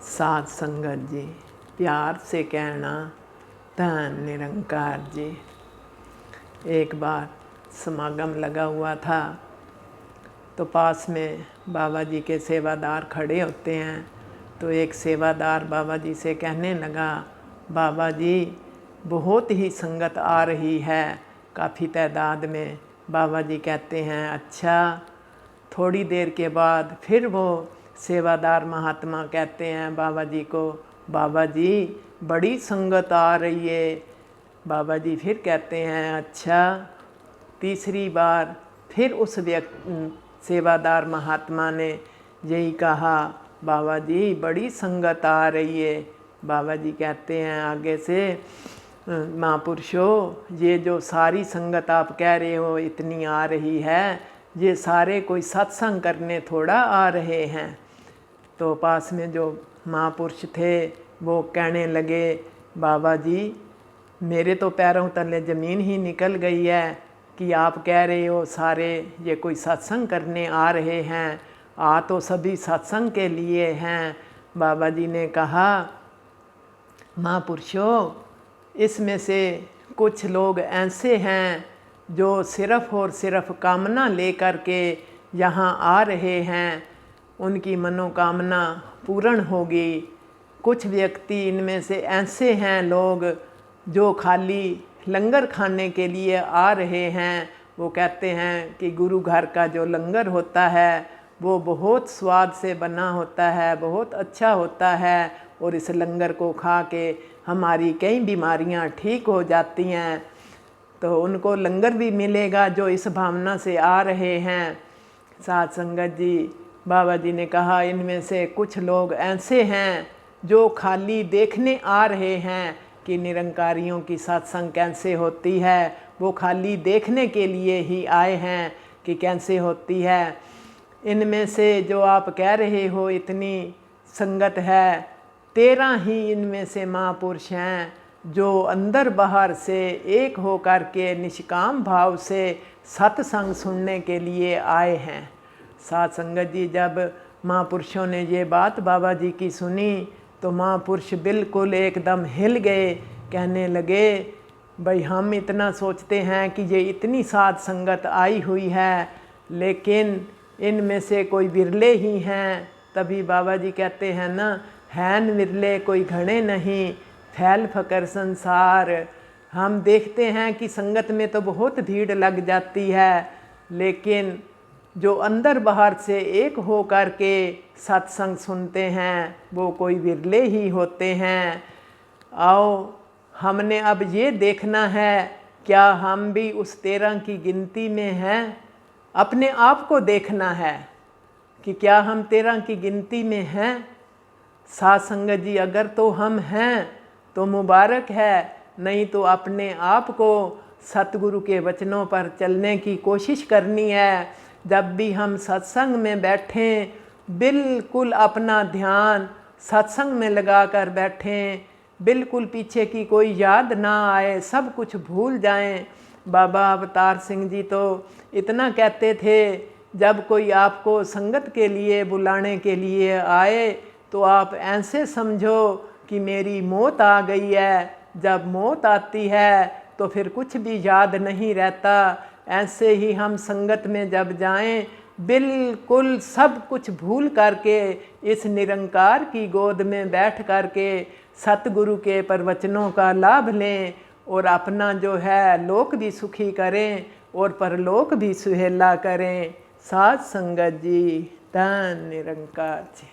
साध संगत जी, प्यार से कहना धन निरंकार जी। एक बार समागम लगा हुआ था तो पास में बाबा जी के सेवादार खड़े होते हैं। तो एक सेवादार बाबा जी से कहने लगा, बाबा जी बहुत ही संगत आ रही है, काफ़ी तादाद में। बाबा जी कहते हैं अच्छा। थोड़ी देर के बाद फिर वो सेवादार महात्मा कहते हैं बाबा जी को, बाबा जी बड़ी संगत आ रही है। बाबा जी फिर कहते हैं अच्छा। तीसरी बार फिर उस सेवादार महात्मा ने यही कहा, बाबा जी बड़ी संगत आ रही है। बाबा जी कहते हैं आगे से, महापुरुषों ये जो सारी संगत आप कह रहे हो इतनी आ रही है, ये सारे कोई सत्संग करने थोड़ा आ रहे हैं। तो पास में जो महापुरुष थे वो कहने लगे, बाबा जी मेरे तो पैरों तले ज़मीन ही निकल गई है कि आप कह रहे हो सारे ये कोई सत्संग करने आ रहे हैं। आ तो सभी सत्संग के लिए हैं। बाबा जी ने कहा, महापुरुषों इसमें से कुछ लोग ऐसे हैं जो सिर्फ़ और सिर्फ कामना लेकर के यहाँ आ रहे हैं, उनकी मनोकामना पूर्ण होगी। कुछ व्यक्ति इनमें से ऐसे हैं लोग जो खाली लंगर खाने के लिए आ रहे हैं। वो कहते हैं कि गुरु घर का जो लंगर होता है वो बहुत स्वाद से बना होता है, बहुत अच्छा होता है, और इस लंगर को खा के हमारी कई बीमारियां ठीक हो जाती हैं। तो उनको लंगर भी मिलेगा जो इस भावना से आ रहे हैं। साध संगत जी, बाबा जी ने कहा इनमें से कुछ लोग ऐसे हैं जो खाली देखने आ रहे हैं कि निरंकारियों की सत्संग कैसे होती है। वो खाली देखने के लिए ही आए हैं कि कैसे होती है। इनमें से जो आप कह रहे हो इतनी संगत है, 13 ही इनमें से महापुरुष हैं जो अंदर बाहर से एक हो कर के निष्काम भाव से सत्संग सुनने के लिए आए हैं। साध संगत जी, जब महापुरुषों ने ये बात बाबा जी की सुनी तो महापुरुष बिल्कुल एकदम हिल गए। कहने लगे, भाई हम इतना सोचते हैं कि ये इतनी साध संगत आई हुई है, लेकिन इनमें से कोई विरले ही हैं। तभी बाबा जी कहते हैं ना, हैन विरले कोई घणे नहीं, फैल फकर संसार। हम देखते हैं कि संगत में तो बहुत भीड़ लग जाती है, लेकिन जो अंदर बाहर से एक हो कर के सत्संग सुनते हैं वो कोई विरले ही होते हैं। आओ हमने अब ये देखना है, क्या हम भी उस 13 की गिनती में हैं। अपने आप को देखना है कि क्या हम 13 की गिनती में हैं। साध संगत जी, अगर तो हम हैं तो मुबारक है, नहीं तो अपने आप को सतगुरु के वचनों पर चलने की कोशिश करनी है। जब भी हम सत्संग में बैठें बिल्कुल अपना ध्यान सत्संग में लगा कर बैठें, बिल्कुल पीछे की कोई याद ना आए, सब कुछ भूल जाएं। बाबा अवतार सिंह जी तो इतना कहते थे, जब कोई आपको संगत के लिए बुलाने के लिए आए तो आप ऐसे समझो कि मेरी मौत आ गई है। जब मौत आती है तो फिर कुछ भी याद नहीं रहता। ऐसे ही हम संगत में जब जाएं बिल्कुल सब कुछ भूल करके इस निरंकार की गोद में बैठ करके सतगुरु के प्रवचनों का लाभ लें और अपना जो है लोक भी सुखी करें और परलोक भी सुहेला करें। साध संगत जी, धन निरंकार जी।